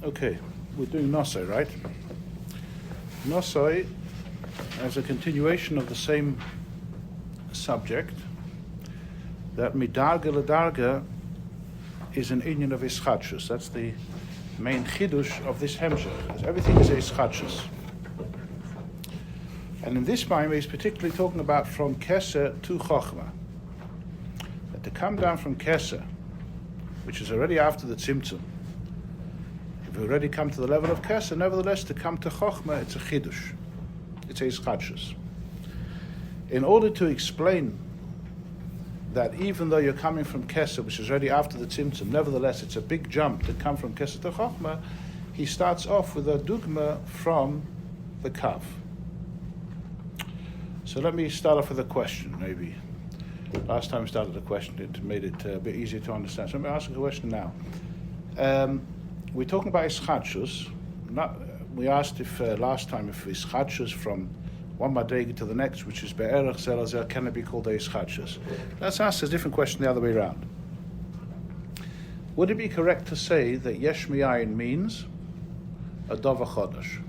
Okay, we're doing Nosoi, right? Nosoi, as a continuation of the same subject, that midarga ledarga is an inyan of ischadshus. That's the main chidush of this Hemshech. Everything is ischadshus. And in this Maimah, he's particularly talking about from Keser to Chochmah. That to come down from Keser, which is already after the Tzimtzum, if we already come to the level of Keser, nevertheless, to come to Chochmah, it's a chidush. It's a ischadshus. In order to explain that even though you're coming from Keser, which is already after the Tzimtzum, nevertheless, it's a big jump to come from Keser to Chochmah, he starts off with a dugma from the Kav. So let me start off with a question, maybe. Last time we started a question, it made it a bit easier to understand. So let me ask a question now. We're talking about ischadshus. We asked if last time if ischadshus from one madrega to the next, which is be'erach zelazer, can it be called a ischadshus? Let's ask a different question the other way around. Would it be correct to say that yesh mi'ayin means a dova chodesh?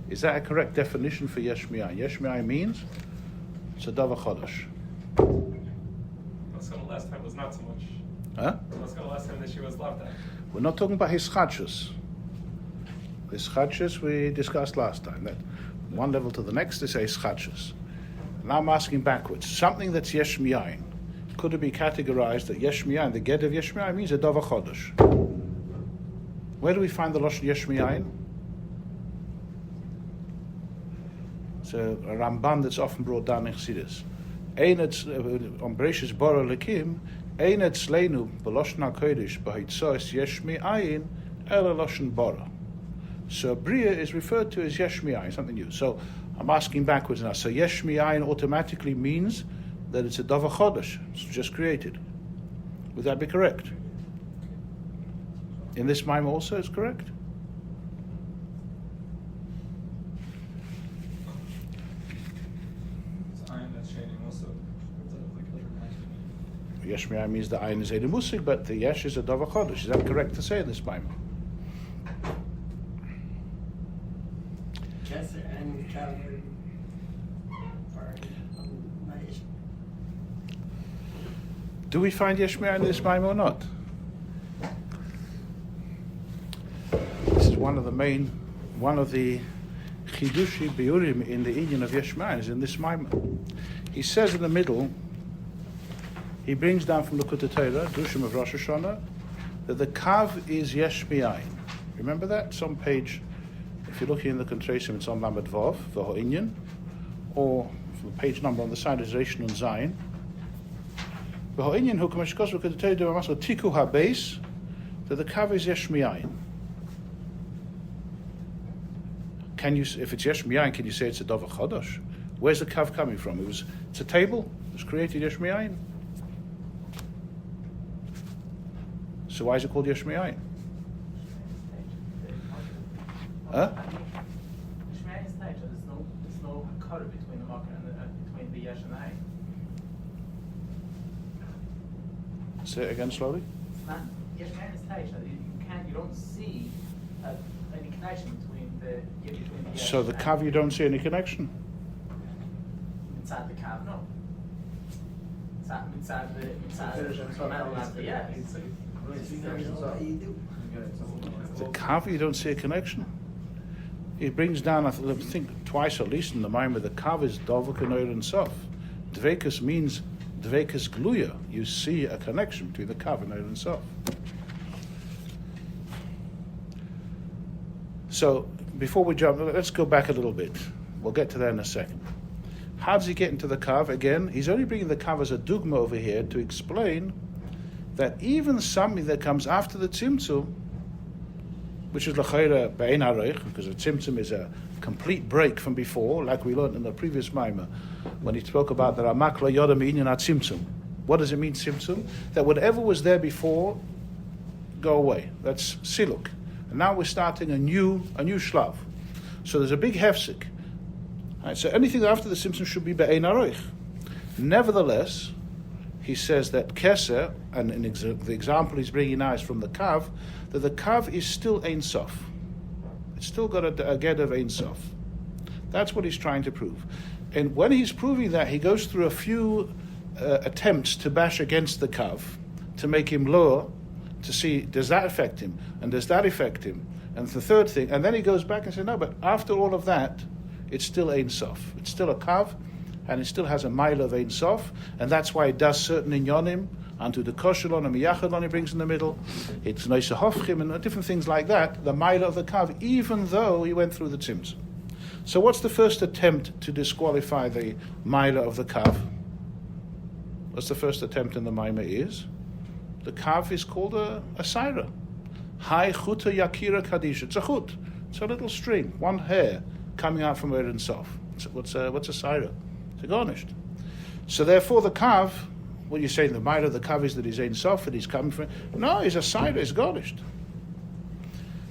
Is that a correct definition for yesh mi'ayin? Yesh mi'ayin means it's a dava chodesh. Let's go last time was not so much. Huh? Let's go last time that she was loved at. We're not talking about hischadshus. Hischadshus we discussed last time. That one level to the next is a hischadshus. Now I'm asking backwards. Something that's yesh mi'ayin, could it be categorized that yesh mi'ayin, the get of yesh mi'ayin means a dava chodesh? Where do we find the lashon yesh mi'ayin? It's a Ramban that's often brought down in Chassidus. On Bereshis bara lekim, ein etzleinu b'loshon hakodesh b'hitzos yesh mi'ayin ela loshon bara. So bria is referred to as yesh mi'ayin, something new. So I'm asking backwards now. So yesh mi'ayin automatically means that it's a dava chodesh. It's just created. Would that be correct? In this Maimah also it's correct? Yesh mi'ayin means the ayin is Eidei Musig, but the yesh is a dava chodesh. Is that correct to say in this Maimah? Do we find yesh mi'ayin in this Maimah or not? This is one of the chidushi biurim in the inyan of yesh mi'ayin is in this Maimah. He says in the middle, he brings down from the Likutei Torah, Drushim of Rosh Hashanah, that the kav is yesh mi'ayin. Remember that? It's on page, if you're looking in the Kontresim, it's on Lamed Vav, the Ho'inyan, or the page number on the side is Reish Nun Zayin. The Ho'inyan, who kameshkos Likutei Torah, Demasko Tiku HaBeis, that the kav is yesh mi'ayin. Can you, if it's yesh mi'ayin, can you say it's a dava chodesh? Where's the kav coming from? It's a table. It was created yesh mi'ayin. So why is it called yesh mi'ayin? Huh? Yesh mi'ayin is nature. There's no hakara between the makar and between the yesh and the ayin. Say it again slowly. Yesh mi'ayin is nature. You don't see any connection between the yesh. So the kav, you don't see any connection. Inside the kav, no. Inside the metal of the yesh. The kav, you don't see a connection. He brings down, I think twice at least in the Maimah, the kav is dovuk and oir and sof. Dvekas means dvekas gluya. You see a connection between the kav and oir and sof. So before we jump, let's go back a little bit. We'll get to that in a second. How does he get into the kav? Again, he's only bringing the kav as a dugma over here to explain that even something that comes after the tzimtzum, which is l'chayra be'ein hareich, because the tzimtzum is a complete break from before, like we learned in the previous Maimah, when he spoke about the ramak lo yoda me'inyan ha-tzimtzum. What does it mean, tzimtzum? That whatever was there before, go away. That's siluk. And now we're starting a new shlav. So there's a big hefsek. Right, so anything after the tzimtzum should be be'ein hareich. Nevertheless, he says that Keser, and the example he's bringing now is from the Kav, that the Kav is still Ein Sof. It's still got a get of Ein Sof. That's what he's trying to prove. And when he's proving that, he goes through a few attempts to bash against the Kav, to make him lower, to see, does that affect him? And does that affect him? And the third thing, and then he goes back and says, no, but after all of that, it's still Ein Sof. It's still a Kav, and it still has a mile of Ein Sof, and that's why it does certain inyonim, unto the koshelon and miyachadon he brings in the middle. It's noise hofchim and different things like that, the mile of the Kav, even though he went through the tzimtzum. So what's the first attempt to disqualify the mile of the Kav? What's the first attempt in the Maimah is? The Kav is called a saira. Hai chuta yakira kadisha. It's a chut. It's a little string, one hair coming out from Ein Sof. What's a saira? It's a garnished. So therefore the Kav, what you're saying, the mile of the Kav is that he's Ein Sof, that he's coming from. No, he's a saira, he's garnished.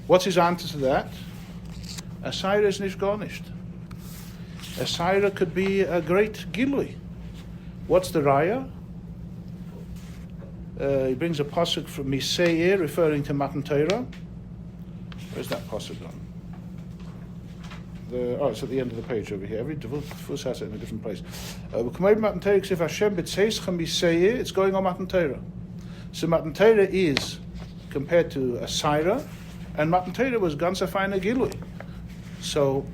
What's his answer to that? A saira is nicht garnished. A saira could be a great gilui. What's the raya? He brings a pasuk from Miseir, referring to Matan Torah. Where's that pasuk on? It's at the end of the page over here. Every Tavus has it in a different place. It's going on Matan Torah. So Matan Torah is compared to a saira, and Matan Torah was ganze feine gilui. So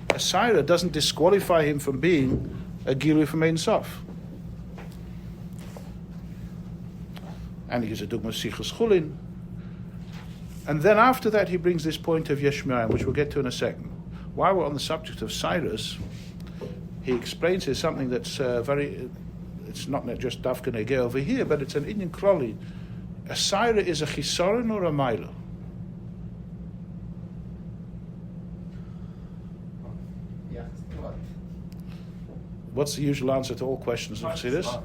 a saira doesn't disqualify him from being a gilui from Ein Sof. And he gives a dugma sichus chulin. And then after that he brings this point of Yeshmayim, which we'll get to in a second. While we're on the subject of Cyrus, he explains here something that's it's not just Dafka Negeh over here, but it's an Indian Kroli. A Saira is a chisorin or a Maila? What's the usual answer to all questions of Chassidus?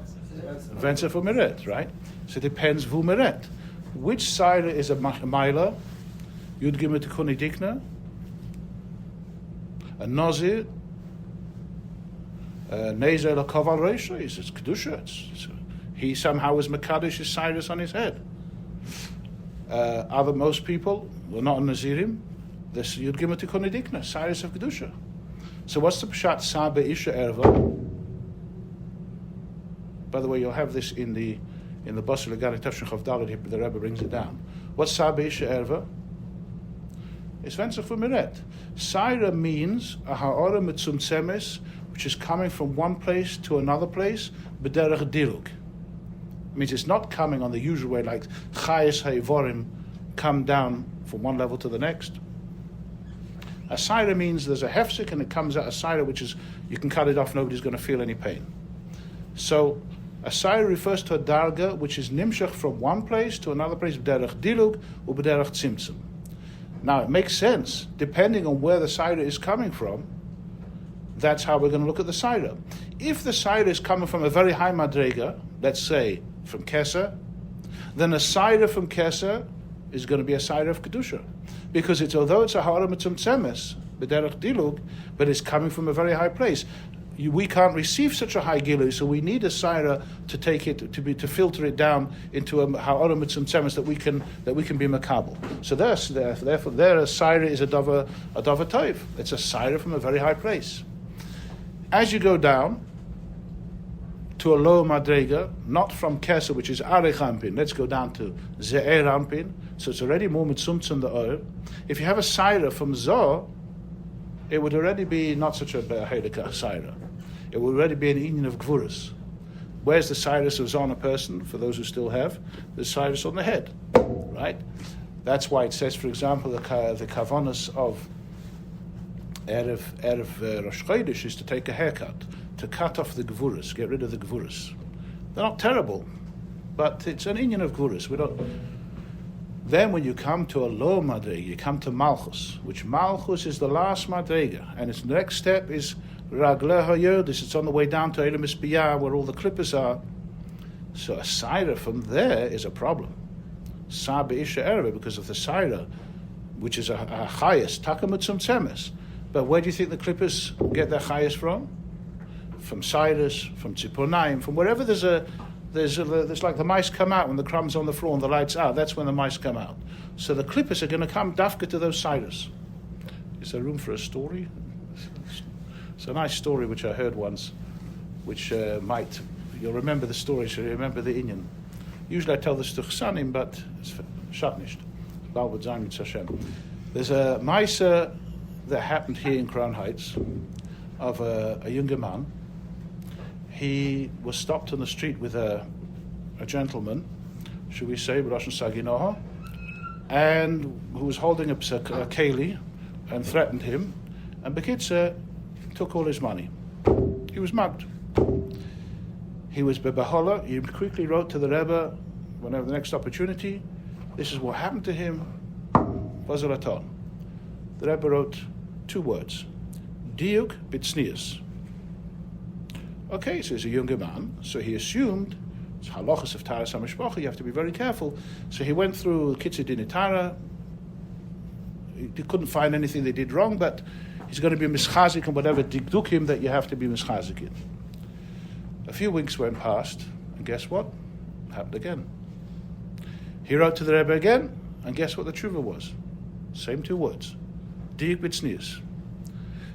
Venser for Meret, right? So it depends who Meret. Which Saira is a Maila? Yud Gimel Tikuni Dikna? A Nazir? Nezer la Kaval Reisha? It's Kedusha. He somehow is Makadosh his Cyrus on his head. Most people were not Nazirim. This Yud Gimel Tikuni Dikna, Cyrus of Kedusha. So what's the Pshat Sabe Isha Erva? By the way, you'll have this in the Basel Legani Tafshin Chav Dalet. The Rebbe brings it down. What's Sabe Isha Erva? It's Venser for Miret. Saira means a ha'ora mitzumtzemes, which is coming from one place to another place, b'derech dirug. It means it's not coming on the usual way, like chayes ha'ivorim come down from one level to the next. A saira means there's a hefsek and it comes out a saira, which is, you can cut it off, nobody's going to feel any pain. So a saira refers to a darga, which is nimshach from one place to another place, b'derech dirug or b'derech tzimtzum. Now, it makes sense, depending on where the saira is coming from, that's how we're going to look at the saira. If the saira is coming from a very high madrega, let's say from Keser, then a saira from Keser is going to be a saira of Kedusha. Because although it's a hara mitzumtzemes, b'derech dilug, but it's coming from a very high place. We can't receive such a high gilu, so we need a saira to take it to filter it down into a ha'ara mitzumtzemes that we can be makabel. So therefore, there a saira is a dava toiv. It's a saira from a very high place. As you go down to a lower madrega, not from Keser, which is arech ampin, let's go down to ze'er ampin. So it's already more mitzumtzum the oil. If you have a saira from Zoh, it would already be not such a Heilikah Saira. It would already be an Indian of Gvuras. Where's the Cyrus of Zoh on a person, for those who still have? The Cyrus on the head, right? That's why it says, for example, the Kavanas of Erev Rosh Chodesh is to take a haircut, to cut off the Gvuras, get rid of the Gvuras. They're not terrible, but it's an Indian of Gvuras. Then when you come to a low madrega, you come to Malchus, which Malchus is the last madrega, and its next step is Ragleh HaYodis. It's on the way down to Elam Ispiyah, where all the clippers are. So a saira from there is a problem. Sabe Isha Erebe, because of the saira, which is a highest, Takamutzum Tzemes. But where do you think the clippers get their highest from? from Cyrus, from Tziponaim, from wherever there's like the mice come out when the crumbs on the floor and the lights out. That's when the mice come out. So the clippers are going to come dafka to those Cyrus. Is there room for a story? It's a nice story which I heard once, which you'll remember the story, so you remember the Inyan. Usually I tell this to Chsanim, but it's shatnisht. There's a Maisa that happened here in Crown Heights of a younger man. He was stopped on the street with a gentleman, should we say, Rosh Saginoha, and who was holding a keli and threatened him, and Bekitzer took all his money. He was mugged. He was bebahola. He quickly wrote to the Rebbe, whenever the next opportunity, this is what happened to him, Vazalaton. The Rebbe wrote 2 words, diuk bitsnius. Okay, so he's a younger man, so he assumed, it's halachas of Taras HaMishpacha, you have to be very careful. So he went through Kitzur Dinitara, he couldn't find anything they did wrong, but he's going to be mischazik and whatever digdukim that you have to be mischazik in. A few weeks went past, and guess what? It happened again. He wrote to the Rebbe again, and guess what the tshuva was? Same 2 words. Diuk b'tznius.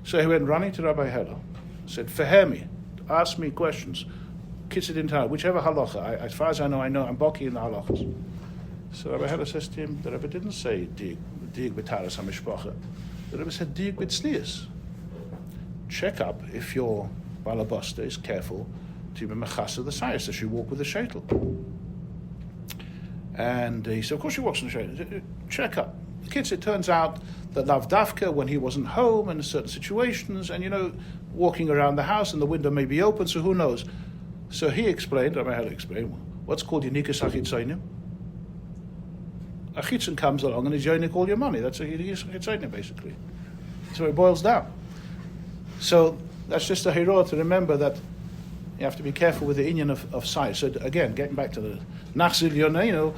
So he went running to Rabbi Helo, said, Fehemi, ask me questions. Kitzur Dinitara, whichever halacha. As far as I know, I'm baki in the halachas. So Rabbi Helo says to him, the Rebbe didn't say diuk b'taras hamishpacha. The Rebbe said diuk b'tznius. Check up if your balabosta is careful to be mechasa the sayas, that she walk with a shaitel. And he said, of course she walks in a shaitel. Check up. The kids, it turns out that Lavdavka, when he wasn't home in certain situations, and walking around the house and the window may be open, so who knows? So he explained, Rabbi Helo explained, what's called Yinikas Achitzainim. A chitzon comes along and he's yonik all your money. That's a Yinikas Achitzainim, basically. So it boils down. So that's just a hero to remember that you have to be careful with the inyan of size. So again, getting back to the Nachzil Yonenu,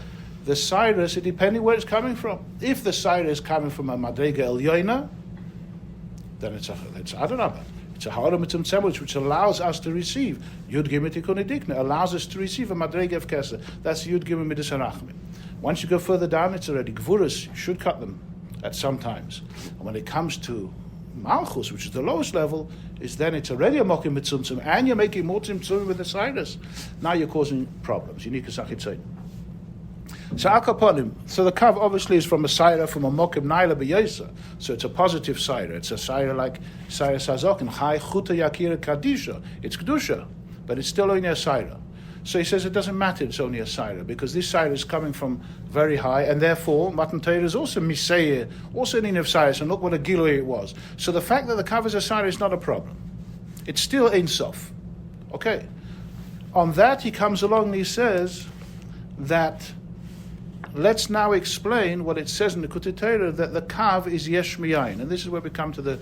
the Cyrus, it depending where it's coming from. If the Cyrus is coming from a Madrega El Yoina, then it's Adarabah. It's a Haramitum sandwich which allows us to receive. Yud Gimel Tikkun Dikna allows us to receive a Madrega of Keser. That's Yud Gimel Midas Harachmim. Once you go further down, it's already Gvuras. You should cut them at some times. And when it comes to Malchus, which is the lowest level, it's already a Mokim Mitzumtzum, and you're making more Tzimtzum with the Cyrus. Now you're causing problems. You need to Sachit So Akaponim, so the kav obviously is from a Saira, from a Mokim Naila B'Yesa. So it's a positive Saira. It's a Saira like Saira Sazokin, Chai Chuta Yakira Kadisha. It's Kedusha, but it's still only a Saira. So he says it doesn't matter, it's only a Saira, because this Saira is coming from very high, and therefore Matan Torah is also Misayeh, also an of Saira, and look what a Gilui it was. So the fact that the kav is a Saira is not a problem. It's still Ein Sof. Okay. On that he comes along and he says that let's now explain what it says in the Kutei Torah, that the kav is yesh miyayin. And this is where we come to the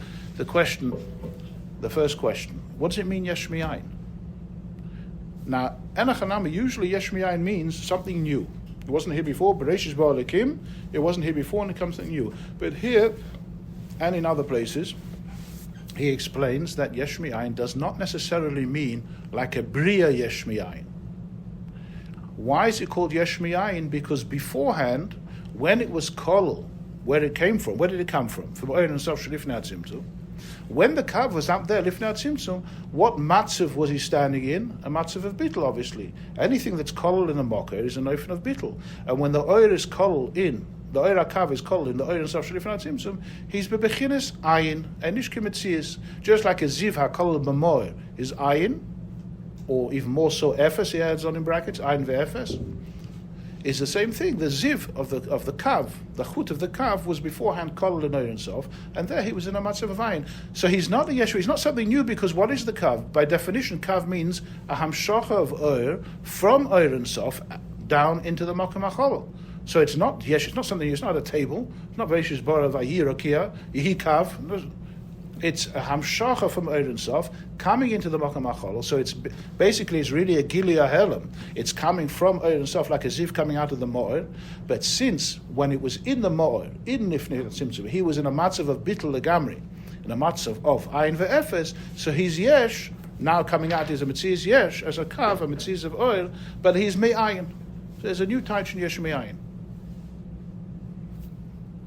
question, the first question. What does it mean yesh miyayin? Now, enachanami, usually yesh miyayin means something new. It wasn't here before, Bereshis ba'alekim, it wasn't here before, and it comes something new. But here, and in other places, he explains that yesh miyayin does not necessarily mean like a bria yesh miyayin. Why is it called yesh miyayin? Because beforehand, when it was kol, where it came from, where did it come from? From Oyer and Sof Shalifnei Tzimtzum. When the kav was up there, Lifnei Tzimtzum, what matzav was he standing in? A matzav of bittul, obviously. Anything that's kol in a mocker is an oifen of bittul. And when the Oyer is kol in, the Oyer HaKav is kol in the Oyer and Sof Shalifnei Tzimtzum, he's bebechinis ayin, and nishkim etzias. Just like a ziv ha-kol b'moer is ayin, or even more so, Efes, he adds on in brackets, Ein ve'Efes, is the same thing. The Ziv of the Kav, the Chut of the Kav, was beforehand Kol L'Noyer Sof, and there he was in a Matzav of Ein. So he's not a Yeshua, he's not something new, because what is the Kav? By definition, Kav means a Hamshocha of Oyer from Oyer and Sof down into the Mokum HaCholol. So it's not Yesh, it's not something, it's not a table, it's not Veishis Bora Vayir Okia, Yehi Kav. It's a hamshacha from Oyer Sof coming into the Mokum HaCholol. So it's really a Gilia Helam. It's coming from Oyer Sof like a ziv coming out of the Mo'er. But since when it was in the Mo'er, in Nifnei Tzimtzum, he was in a matzav of Bittul Legamri, in a matzav of Ein ve'Efes, so he's yesh Now coming out is a Metzias Yesh, as a Kav, a Metzias of oil, but he's Me'ayin. So there's a new Taich in Yesh Me'ayin.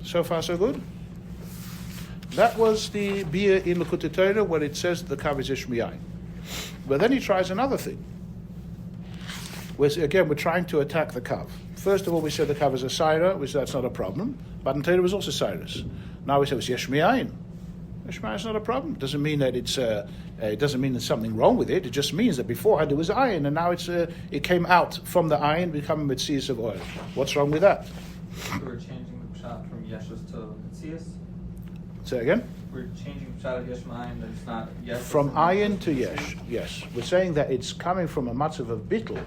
So far, so good? That was the Bia in L'Kutei Torah, where it says the Kav is Yesh Me'ayin. But then he tries another thing. Again, we're trying to attack the Kav. First of all, we said the Kav is a Saira, which that's not a problem. But in Torah was also Cyrus. Now we say it's Yesh Me'ayin. Yesh Me'ayin is not a problem. It doesn't mean that it doesn't mean there's something wrong with it. It just means that beforehand it was ayin, and now it came out from the ayin, becoming Metzias of oil. What's wrong with that? So we're changing the pshat from Yeshus to Metzias? Say again? We're changing the pshat of Yesh Me'ayin, that it's not Yeshus. From ayin to yesh, yes. We're saying that it's coming from a matzav of bittul,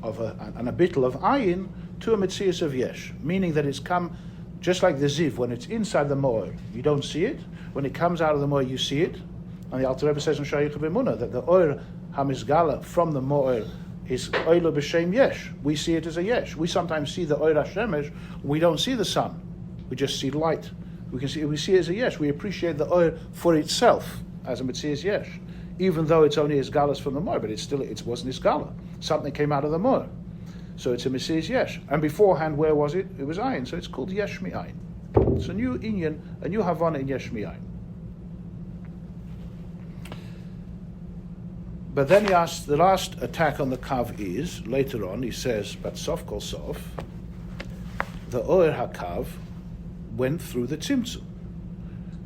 and a bittul of ayin to a Metzias of yesh, meaning that it's come just like the ziv. When it's inside the mo'or, you don't see it. When it comes out of the mo'or, you see it. And the Alter Rebbe says in Shayich B'Emunah that the oir hamizgala from the mo'or is oilo b'shem yesh. We see it as a yesh. We sometimes see the oir hashemesh. We don't see the sun. We just see light. We see it as a yesh. We appreciate the oir for itself as a Metzias yesh, even though it's only isgalas from the mo'or, but it wasn't isgala. Something came out of the mo'or, so it's a Metzias yesh. And beforehand, where was it? It was ayin. So it's called yesh mi'ayin. It's a new inyan, a new havana in yesh mi'ayin. But then he asks, the last attack on the Kav is, later on, he says, but sof kol sof, the Oer HaKav went through the Tzimtzum.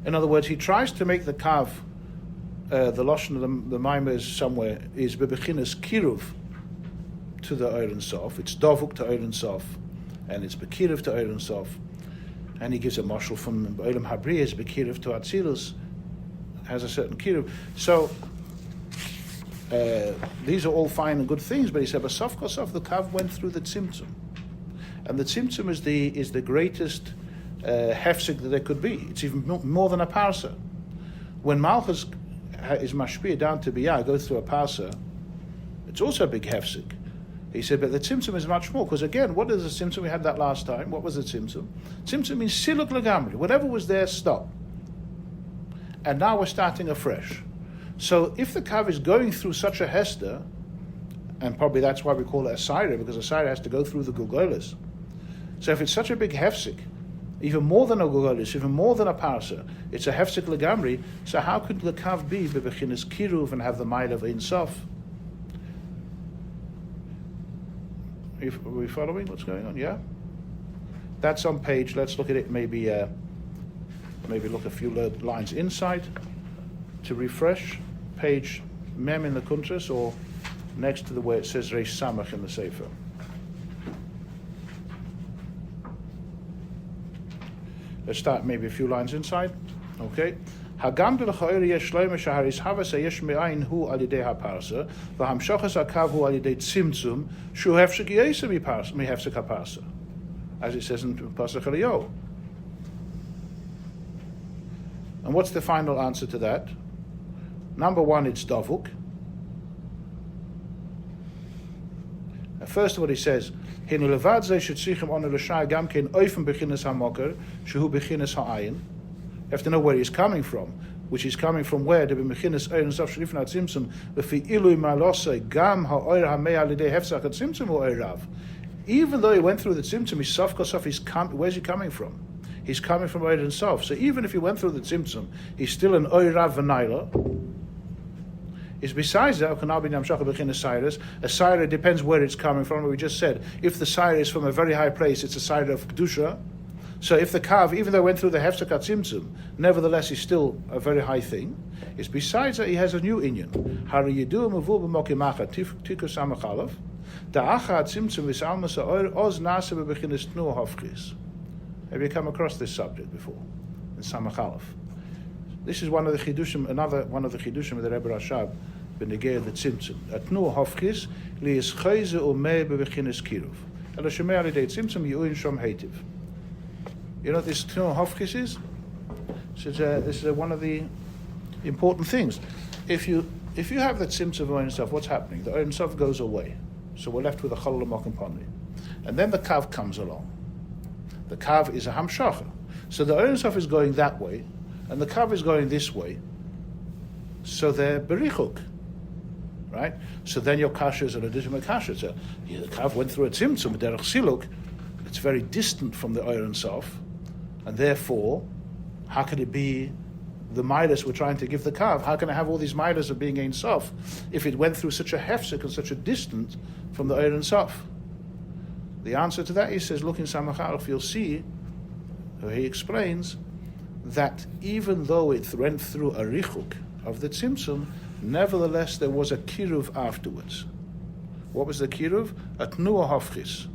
In other words, he tries to make the Kav, the Lashon of the Maimah is somewhere, is bebechinas kiruv to the Oer and Sof. It's dovuk to Oer and Sof, and it's bekiruv to Oer and Sof. And he gives a mashal from Olam Habriya, is bekiruv to Atzilus, has a certain kiruv. So, these are all fine and good things, but he said, "Basaf Kosaf, the Kav went through the Tzimtzum, and the Tzimtzum is the greatest hefsek that there could be. It's even more than a parsa. When Malchus is mashpia down to Biyah, goes through a parsa, it's also a big hefsek." He said, but the Tzimtzum is much more, because again, what is the Tzimtzum? We had that last time. What was the Tzimtzum? Tzimtzum means siluk legamri. Whatever was there, stop. And now we're starting afresh. So if the Kav is going through such a Hester, and probably that's why we call it a Saira, because a Saira has to go through the Gulgolas. So if it's such a big Hefsik, even more than a Gulgolas, even more than a Parsa, it's a Hefsik Legamri, so how could the Kav be Bebechinas Kiruv and have the Mile of Ein Sof? Are we following what's going on? Yeah? That's on page, let's look at it, maybe look a few lines inside to refresh. Page Mem in the Kuntras, or next to the where it says Reish Samach in the Sefer. Let's start maybe a few lines inside. Okay. Hagam d'l'cha'ir yesh shloime shaharis havas yesh me'ayin hu al yidei ha'parsa v'hamshachas ha'kav hu al yidei tzimtzum shu hefshek yesa mi hefshek ha'parsa, as it says in Pasuk Eliyahu. And what's the final answer to that? Number one, it's Davuk. First of all, he says, "Hinu levad ze shetzichem onu l'shai gam kein oifen bechinas hamoker shehu bechinas ha'ayin." You have to know where he's coming from, which is coming from where? The bechinas oir sof shrifna tzimtzum v'fi ilui malosei gam ha'oir ha'mei alidei hefsach tzimtzum ha'oirav. Even though he went through the tzimtzum, his sof kosof, where's he coming from? He's coming from oir and sof. So even if he went through the tzimtzum, he's still an oirav v'naila. Is besides that, a Saira depends where it's coming from. We just said, if the Saira is from a very high place, it's a Saira of Kedusha. So if the Kav, even though it went through the Hefsek HaTzimtzum, nevertheless is still a very high thing. Is besides that, he has a new inyan. Have you come across this subject before? In Samachalaf. This is one of the chidushim, another one of the chidushim of the Rebbe Rashab, b'negei the tzimtzum. Atnu hofchis liyischayze umei bebechinas kiruv. Ela shemei alidei tzimtzum yu'in shom heitiv. You know what this tnu hofchis is? This is one of the important things. If you have the tzimtzum oin sof, what's happening? The oin sof goes away, so we're left with a cholol l'mokim poni, and then the kav comes along. The kav is a hamshacha, so the oin sof is going that way, and the Kav is going this way, so they're berichuk. right? So then your kasha is an additional kasha. So the kav went through a tzimtzum, a derech siluk. It's very distant from the Ein Sof, and therefore, how can it be the midas we're trying to give the kav? How can I have all these midas of being Ein Sof if it went through such a hefsek and such a distance from the Ein Sof? The answer to that, he says, look in Samach Aleph, you'll see, he explains that even though it went through a richuk of the tzimtzum, nevertheless there was a kiruv afterwards. What was the kiruv? A tnuah hafchis.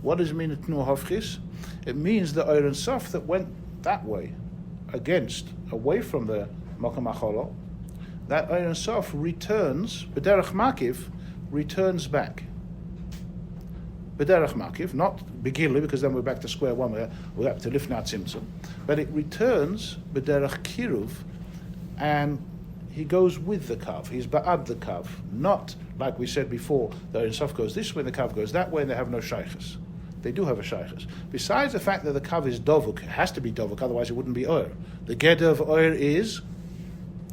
What does it mean, a tnuah hafchis? It means the Ein Sof that went that way, away from the Makom HaCholol, that Ein Sof returns, b'derech makiv, returns back. B'derech makiv, not begilui, because then we're back to square one, we're up to lifnat tzimtzum, but it returns b'derech kiruv, and he goes with the kav. He's ba'ad the kav, not like we said before. The Ein Sof goes this way, the kav goes that way, and they have no shaychus. They do have a shaychus. Besides the fact that the kav is dovuk, it has to be dovuk, otherwise it wouldn't be oir. The geder of oir is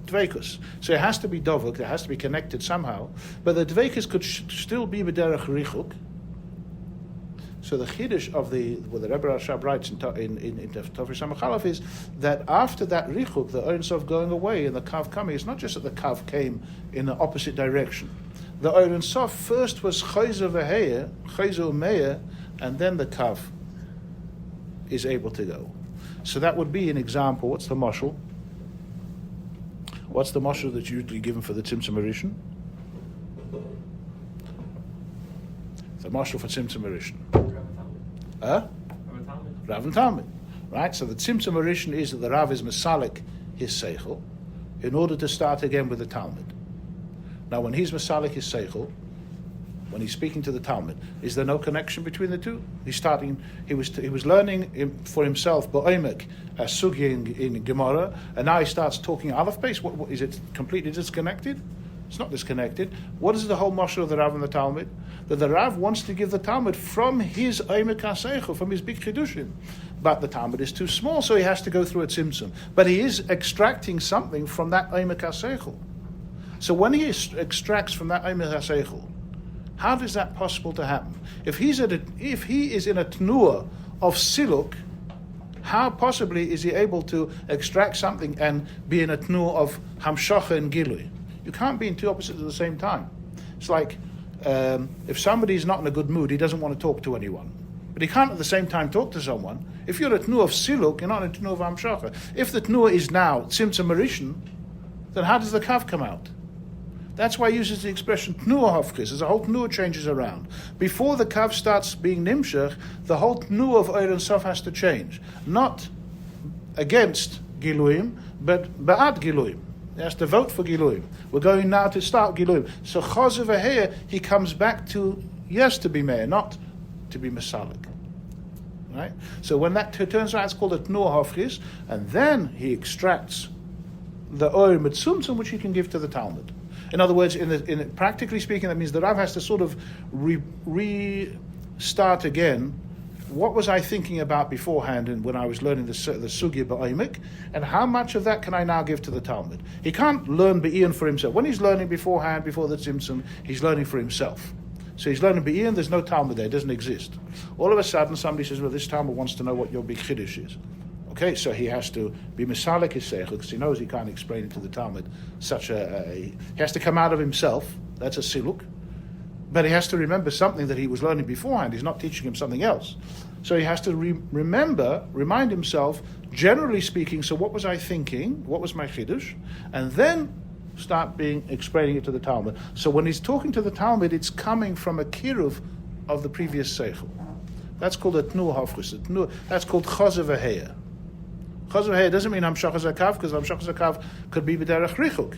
dveikus. So it has to be dovuk, it has to be connected somehow, but the dveikus could still be b'derech richuk. So the chiddush of the Rebbe Rashab writes in Tofri Samach Aleph is that after that richuk, the Ein Sof going away and the kav coming, it's not just that the kav came in the opposite direction. The Ein Sof first was chayzer v'heyer, chayzer u'meyer, and then the kav is able to go. So that would be an example. What's the mashal? What's the mashal that's usually given for the Tzimtzum Rishon? The mashal for Tzimtzum Rishon. Rav and Talmud. Right? So the Tzimtzum Rishon is that the Rav is Masalik his seichel in order to start again with the Talmud. Now when he's Masalik his seichel, when he's speaking to the Talmud, is there no connection between the two? He was learning for himself ba'omek a sugya in Gemara, and now he starts talking Aleph base. What is it completely disconnected? It's not disconnected. What is the whole mashal of the Rav and the Talmud? That the Rav wants to give the Talmud from his omek haseichel, from his big chidushim, but the Talmud is too small, so he has to go through a tzimtzum. But he is extracting something from that omek haseichel. So when he extracts from that omek haseichel, how is that possible to happen? If he is in a tnuah of siluk, how possibly is he able to extract something and be in a tnuah of hamshach and gilui? You can't be in two opposites at the same time. It's like if somebody is not in a good mood, he doesn't want to talk to anyone. But he can't at the same time talk to someone. If you're a tnuah of siluk, you're not in a tnuah of hamshacha. If the tnuah is now tzimtzum rishon, then how does the kav come out? That's why he uses the expression tnuah hafkis, as the whole tnuah changes around. Before the kav starts being nimshech, the whole tnuah of Ein Sof has to change. Not against giluim, but ba'ad giluim. He has to vote for giluim. We're going now to start giluim. So chaz over here, he comes back to, yes, to be mayor, not to be masalik. Right? So when that turns out, it's called a tnuah hafkis, and then he extracts the oir mitzumtzum, which he can give to the Talmud. In other words, practically speaking, that means the Rav has to sort of restart again. What was I thinking about beforehand and when I was learning the sugya ba'omek, and how much of that can I now give to the Talmud? He can't learn be'iyun for himself. When he's learning beforehand, before the tzimtzum, he's learning for himself. So he's learning be'iyun, there's no Talmud there, it doesn't exist. All of a sudden, somebody says, well, this Talmud wants to know what your big chiddush is. Okay, so he has to be misalik his seichel because he knows he can't explain it to the Talmud. He has to come out of himself. That's a siluk. But he has to remember something that he was learning beforehand. He's not teaching him something else. So he has to remind himself, generally speaking, so what was I thinking? What was my chiddush? And then start explaining it to the Talmud. So when he's talking to the Talmud, it's coming from a kiruv of the previous seichel. That's called a tnuah hafchus. That's called chazav v'heya. Chazav v'heya doesn't mean hamshach zakav, because hamshach zakav could be b'derech richuk.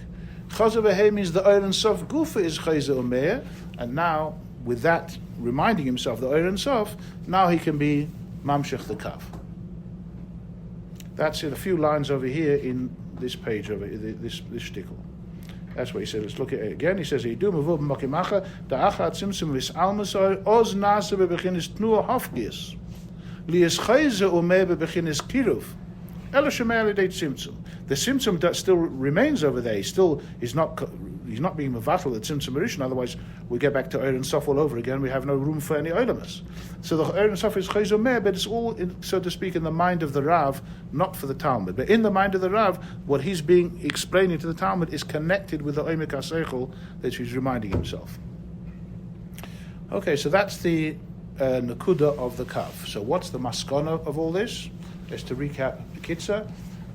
Chazav v'heya means the Ein Sof gufa is chayzer umeya, and now with that reminding himself the Ein Sof, now he can be mamshech the kav. That's in a few lines over here in this page over this shtickle. That's what he said. Let's look at it again. He says, "Yidu mevu b'makimacha da'acha tzimtzum v'is'almasor oz nasa bebechinis tnuah hafgis li'es chayzer umeya bebechinis kiruv." The Simtsum still remains over there. He still is not he's not being mevatel the tzimtzum rishon. Otherwise, we get back to Oir and Sof all over again. We have no room for any olamas. So the Oir and Sof is chayzomer, but it's all, so to speak, in the mind of the Rav, not for the Talmud. But in the mind of the Rav, what he's being explaining to the Talmud is connected with the Oimek HaSeichel that he's reminding himself. Okay, so that's the Nakuda of the Kav. So what's the maskana of all this? Just to recap the Kitzah.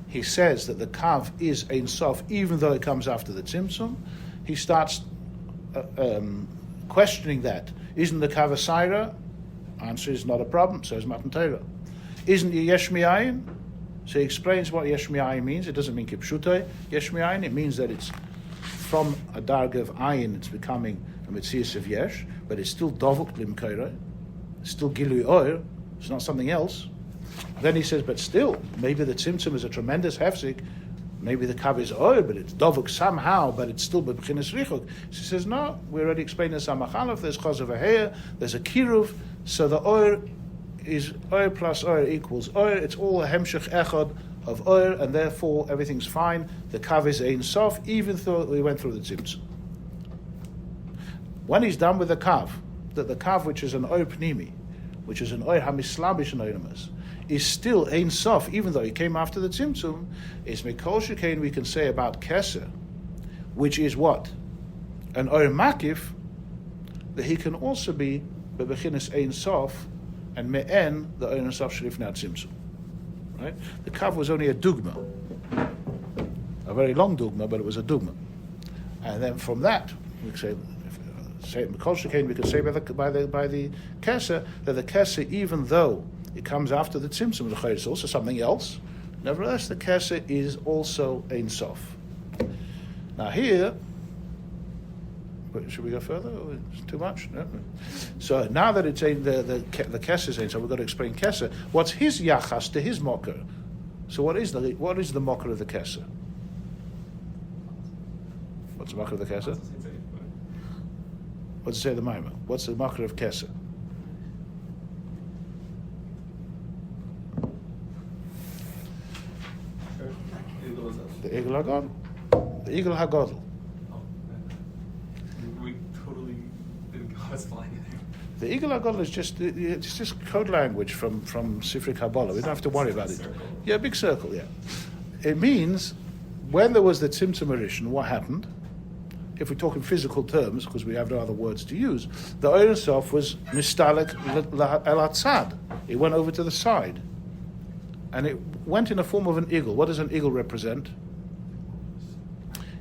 He says that the Kav is Ein Sof, even though it comes after the Tzimtzum. He starts questioning that. Isn't the Kav a Saira? Answer is not a problem, says Matan Torah. Isn't it Yesh Mi'ayin? So he explains what Yesh Mi'ayin means. It doesn't mean Kipshutei Yesh Mi'ayin. It means that it's from a darga of Ayin, it's becoming a Metzias of Yesh, but it's still Dovuk Limkeira. It's still Gilui Oir. It's not something else. Then he says, but still, maybe the Tzimtzum is a tremendous hefzik. Maybe the Kav is Oir, but it's Dovuk somehow, but it's still B'chinas Richuk. So he says, no, we already explained in Samachalaf, there's Chaz of Aheya, there's a Kiruv, so the Oir is Oir plus Oir equals Oir. It's all a Hemshech Echad of Oir, and therefore everything's fine. The Kav is Ein Sof, even though we went through the Tzimtzum. When he's done with the Kav, that the Kav, which is an Oir Pnimi, which is an Oir Hamislabish Anoimus, is still Ein Sof, even though he came after the Tzimtzum, is Mikol Shekain we can say about Keser, which is what? An Oir Makif, that he can also be Bebechinis Ein Sof, and Me'en, the Oir Ein Sof Sharif Nat Tzimtzum. Right? The Kav was only a Dugma, a very long Dugma, but it was a Dugma. And then from that, we can say Mikol Shekain we can say by the Keser, that the Keser, even though it comes after the Tzimtzum, the Chayr is also something else. Nevertheless, the Keser is also Ein Sof. Now here, should we go further? Or it's too much? No. So now that it's the Keser is Ein Sof, we've got to explain Keser. What's his yachas to his mocker? So what is the mocker of the Keser? What's the mocker of the Keser? What's it say the Maimah? What's the mocker of Keser? The Egel HaGodel. The Egel HaGodel. We totally didn't go as flying there. The Egel HaGodel is just code language from Sifri Kabbalah. We don't have to worry about it. Circle. Yeah, big circle, yeah. It means when there was the Tzimtzum Rishon, what happened? If we talk in physical terms, because we have no other words to use, the Oir Sof was Mistalek El Atzad. It went over to the side. And it went in the form of an eagle. What does an eagle represent?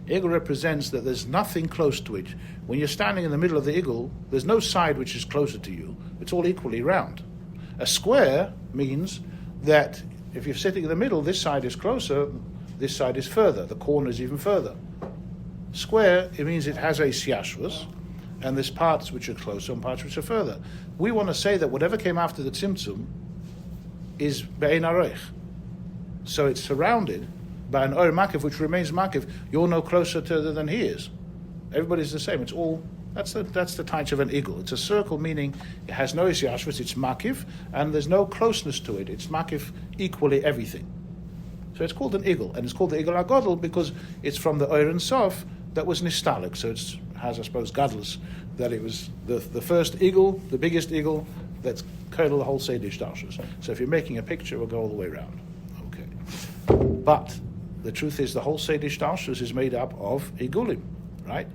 Eagle represents that there's nothing close to it. When you're standing in the middle of the eagle, there's no side which is closer to you. It's all equally round. A square means that if you're sitting in the middle, this side is closer, this side is further, the corner is even further. Square, it means it has a siyashvus, and there's parts which are closer and parts which are further. We want to say that whatever came after the Tzimtzum is Be'ein Aroich. So it's surrounded by an Oir Makif, which remains Makif. You're no closer to than he is. Everybody's the same. It's all, that's the taich of an eagle. It's a circle, meaning it has no Isyashvus, it's Makif, and there's no closeness to it. It's Makif equally everything. So it's called an eagle, and it's called the Egel HaGodel because it's from the Oir and Sof that was Nistalik. So it has, I suppose, Gadlus, that it was the first eagle, the biggest eagle, that's kernel the whole Sedish Darshas. So if you're making a picture, we'll go all the way around. Okay. But the truth is the whole Sedish Darshas is made up of Igulim, right?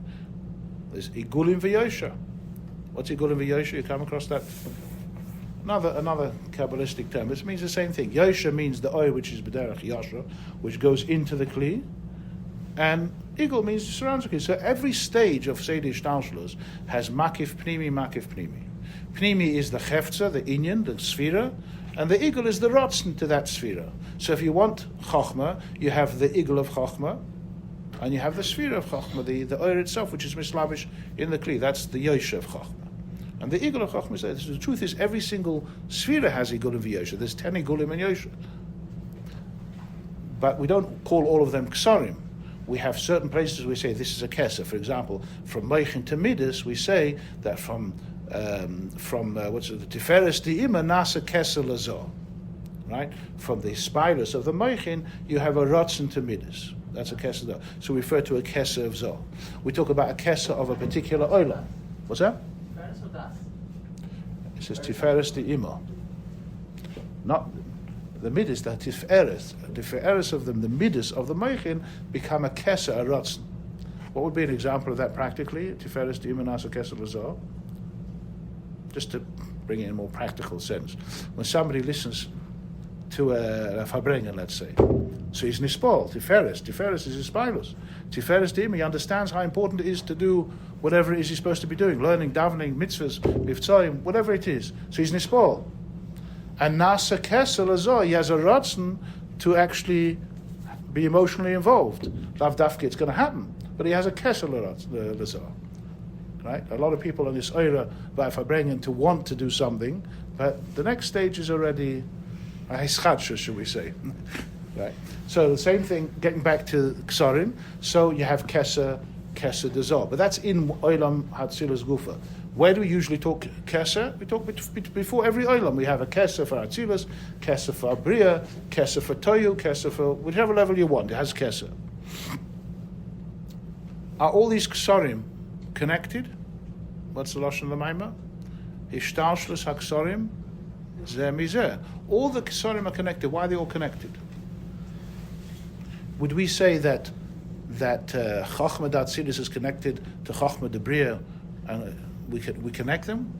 There's Igulim v'Yosha. What's Igulim v'Yosha? You come across that? Another Kabbalistic term. It means the same thing. Yosha means the oil which is B'derech Yosha, which goes into the Kli. And Igul means surrounds the Kli. So every stage of Sedish Darshas has Makif Pnimi, Makif Pnimi. Pnimi is the Cheftza, the Inyan, the Sphira, and the Igul is the Rotzen to that Sphira. So if you want Chochmah, you have the Igul of Chochmah, and you have the Sphira of Chochmah, the Oir itself, which is Mislavish in the Kli. That's the Yosha of Chochmah. And the Igul of Chochmah says, the truth is every single Sphira has Igul and Yosha. There's 10 Igulim and Yosha. But we don't call all of them Ksarim. We have certain places we say this is a Keser. For example, from Meichin to Midas, we say that from the Tiferes Di'ima Nasa Keser Lazo. Right? From the spirus of the Meichin, you have a Rotzen to Midas. That's a kesser Zoh. So we refer to a kesser of Zoh. We talk about a kesser of a particular olam. What's that? Tiferes or das? It says Tiferes de Imo. Not the midas, the Tiferes of them, the midas of the Meichin become a kesser, a rotzen. What would be an example of that practically? Tiferes de Imo nasa kesser Zoh. Just to bring it in a more practical sense. When somebody listens to a Farbrengen, let's say, so he's nispol, Tiferes is his spilus. Tiferes de Imo, he understands how important it is to do whatever it is he's supposed to be doing, learning, davening, mitzvahs, mivtzoyim, whatever it is. So he's nispol. And nasa kesel azoh, he has a rotzen to actually be emotionally involved. Lav dafke, it's going to happen, but he has a kesel azoh. Right? A lot of people on this oira by Farbrengen to want to do something, but the next stage is already a hischadsha, should we say? Right. So the same thing. Getting back to ksarim. So you have kesser dezor, but that's in olam hatzilus gufa. Where do we usually talk kesser? We talk before every olam. We have a kesser for hatzilus, kesser for bria, kesser for toyu, kesser for whichever level you want. It has kesser. Are all these ksarim connected? What's the lashon of the Maamar? Hishtalshlus haksarim zeh mizeh. All the ksarim are connected. Why are they all connected? Would we say that Chachma Datzilus is connected to Chachma Debriya, and we connect them?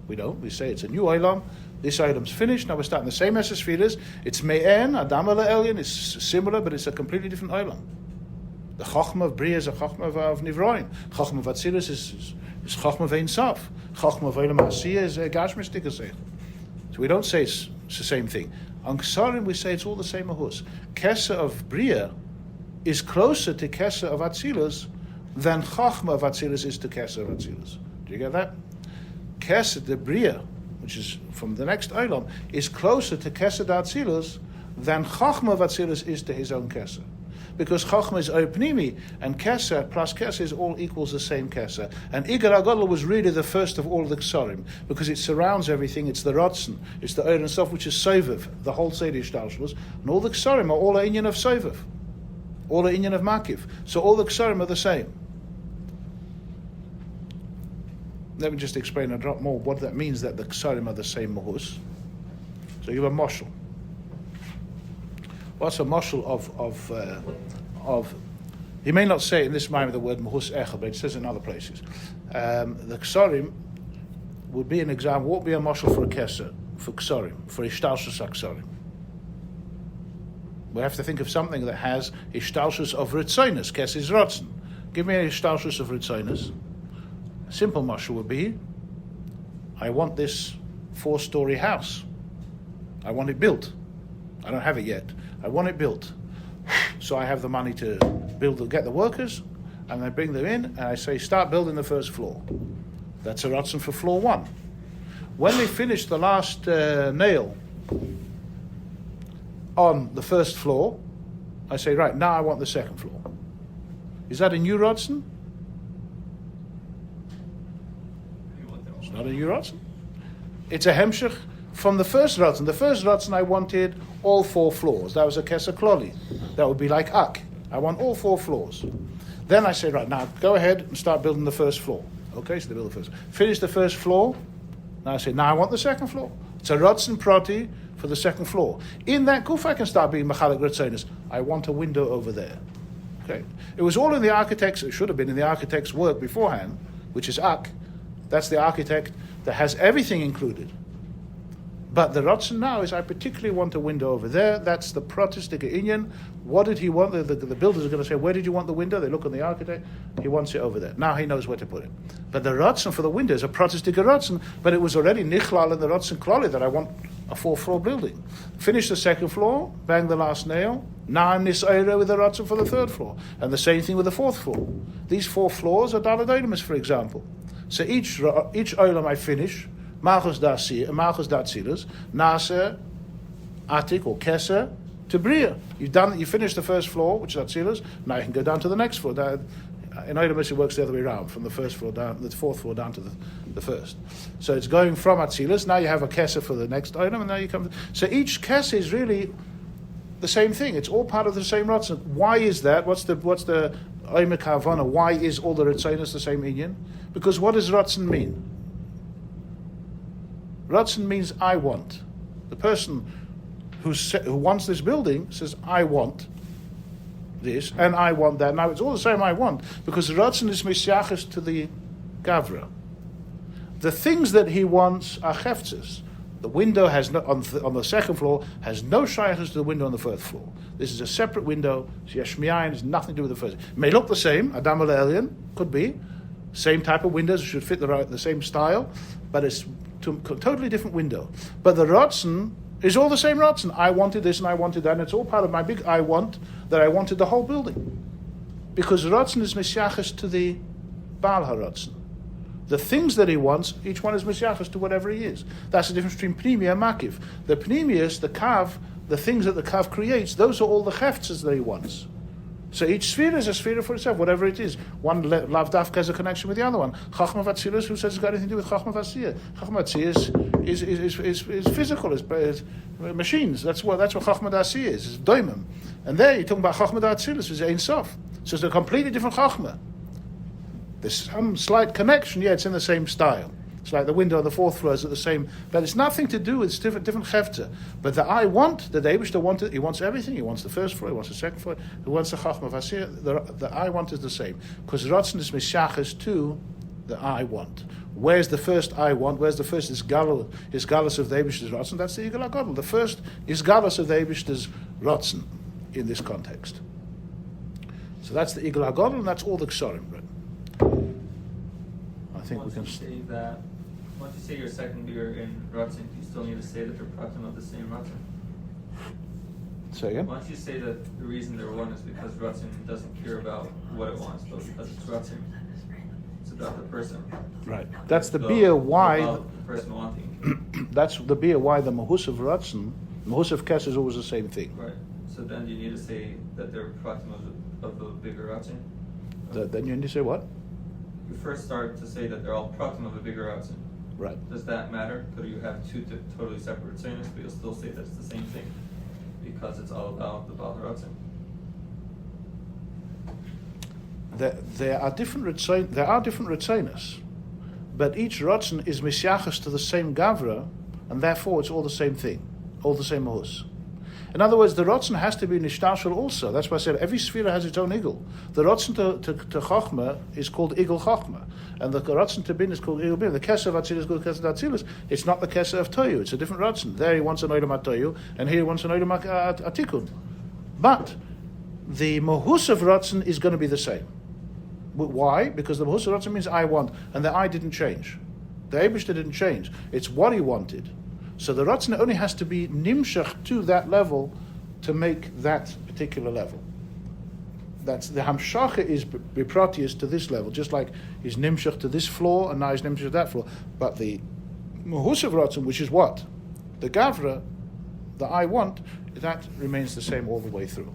We don't. We say it's a new Olam. This item's finished. Now we're starting the same Esesphiras. It's Me'en, Adam Elyon. It's similar, but it's a completely different Olam. The Chachma of Briya is a Chachma of Nivroim. Chachma of Atzilus is Chachma of Ein Sof. Chachma of Olam Asiyah is Gashmish Dikasech. So we don't say it's the same thing. On Ksarim we say it's all the same ahus. Kesser of Briya is closer to Kesser of Atzilus than Chachma of Atzilus is to Kesser of Atzilus. Do you get that? Kesser de Briya, which is from the next Olam, is closer to Kesser de Atzilus than Chachma of Atzilus is to his own Kesser. Because Chachma is Pnimi, and Kesser plus Kesser is all equals the same Kesser. And Igar HaGadol was really the first of all the Ksarim, because it surrounds everything. It's the Rotzen, it's the Eir and Sof, which is Sovev, the whole Seder Shtalshlus. And all the Ksarim are all a inyan of Sovev, all a inyan of Makiv. So all the Ksarim are the same. Let me just explain a drop more what that means, that the Ksarim are the same Mahus. So you have a moshel. What's a moshel of? He may not say in this Maamar the word mahus echad, but it says in other places. The ksarim would be an example. What would be a moshel for a keser, for ksarim, for ishtalshus ksarim? We have to think of something that has ishtalshus of ritzoinus. Keser is rotzen. Give me a ishtalshus of ritzoinus. A simple moshel would be: I want this 4-story house. I want it built. I don't have it yet. I want it built. So I have the money to get the workers, and I bring them in, and I say, start building the first floor. That's a rotzen for floor 1. When they finish the last nail on the first floor, I say, right, now I want the second floor. Is that a new rotzen? It's not a new rotzen. It's a Hemshech from the first rotzen. The first rotzen I wanted all 4 floors. That was a Kesser Kloli. That would be like Ak. I want all 4 floors. Then I say, right, now go ahead and start building the first floor. Okay, so they build the first. Finish the first floor. Now I say, now I want the second floor. It's a Rotzen Proti for the second floor. In that Kuf, I can start being Machalik Ritzonis. I want a window over there. Okay. It was all in the architect's, it should have been in the architect's work beforehand, which is Ak. That's the architect that has everything included. But the Rotzen now is, I particularly want a window over there. That's the Protestant Inyan. What did he want? The builders are going to say, where did you want the window? They look on the architect. He wants it over there. Now he knows where to put it. But the Rotzen for the window is a Protestant Rotzen, but it was already Nichlal in the Rotzen Kloli that I want a 4-floor building. Finish the second floor, bang the last nail. Now I'm Nisaira with the Rotzen for the 3rd floor. And the same thing with the 4th floor. These 4 floors are Dalad, for example. So each Olam I finish, Malchus Datzilus, Nasa, Atik or Kesser to Bria. You finished the first floor, which is Atzilus. Now you can go down to the next floor. In Olam it works the other way around, from the 1st floor down, the 4th floor down to the 1st. So it's going from Atzilus. Now you have a Kesser for the next Olam, and now you come. So each Kesser is really the same thing. It's all part of the same Ratzon. Why is that? What's the Oimek Havana? Why is all the Ritzonos the same Inyan? Because what does Ratzon mean? Ratzon means I want. The person who wants this building says, I want this, and I want that. Now, it's all the same I want, because Ratzon is Mishyachis to the Gavra. The things that he wants are Cheftzes. The window has on the second floor has no shaykhs to the window on the first floor. This is a separate window. Shmiyayin has nothing to do with the first. It may look the same. Adam Elyon could be same type of windows. Should fit the same style, but it's totally different window. But the Ratzon is all the same Ratzon. I wanted this and I wanted that, and it's all part of my big I want that I wanted the whole building, because Ratzon is mishyachas to the Baal HaRatzon. The things that he wants, each one is mishyachas to whatever he is. That's the difference between Pnimia and Makiv. The Pnimius, the Kav, the things that the Kav creates, those are all the Cheftzes that he wants. So each sphere is a sphere for itself, whatever it is. One Lav Dafka has a connection with the other one. Chachma Vatzilus, who says it's got anything to do with Chachma Vatzir? Chachma Vatzir is physical, is machines. That's what Chachma Vatzir is doimim. And there you're talking about Chachma Vatzilus, is Ein Sof. So it's a completely different Chachma. There's some slight connection, it's in the same style. It's like the window on the fourth floor is at the same, but it's nothing to do with, it's different chefta. But the I want, the Eibishter wanted, he wants everything. He wants the first floor, he wants the second floor, he wants the Chachma Vasir. The I want is the same. Because Ratzon is Mishachas to the I want. Where's the first I want? Where's the first is Galus of the Eibishter's Ratzon? That's the Yigal HaGadol. The first is Galus of the Eibishter's Ratzon in this context. So that's the Yigal HaGadol, and that's all the Ksarim. I think we can say that. Once you say your second beer in Ratzon, you still need to say that they're pratim of the same Ratzon. Say again? Once you say that the reason they're one is because Ratzon doesn't care about what it wants, but because it's Ratzon, it's about the person. Right. That's the beer why. About the person wanting. That's the beer why the Mahus of Ratzon, Mahus of Kes is always the same thing. Right. So then you need to say that they're pratim of the bigger Ratzon. Then you need to say what? You first start to say that they're all pratim of a bigger Ratzon. Right. Does that matter? Could you have two totally separate tzeinos, but you'll still say that's the same thing? Because it's all about the Baal HaRatzon. There are different Ritzonos, but each Ratzon is Mishyachas to the same Gavra, and therefore it's all the same thing, all the same Mahus. In other words, the Ratzon has to be Nishtashel also. That's why I said every Sphira has its own Igel. The Ratzon to Chochma is called Igel Chochma, and the Ratzon to Bin is called Igel Bin. The Kesef of Atzilus is called Kesef of Atzilus. It's not the Kesef of Toyu. It's a different Ratzon. There he wants an Oidam Toyu, and here he wants an Oidam Atikun. But the Mahus of Ratzon is going to be the same. Why? Because the Mahus of Ratzon means I want, and the I didn't change. The Eibishter didn't change. It's what he wanted. So the Ratzon only has to be nimshach to that level to make that particular level. That's the Hamshacha is bipratius to this level, just like he's nimshach to this floor and now he's nimshach to that floor. But the Mahus of Ratzon, which is what? The Gavra, the I want, that remains the same all the way through.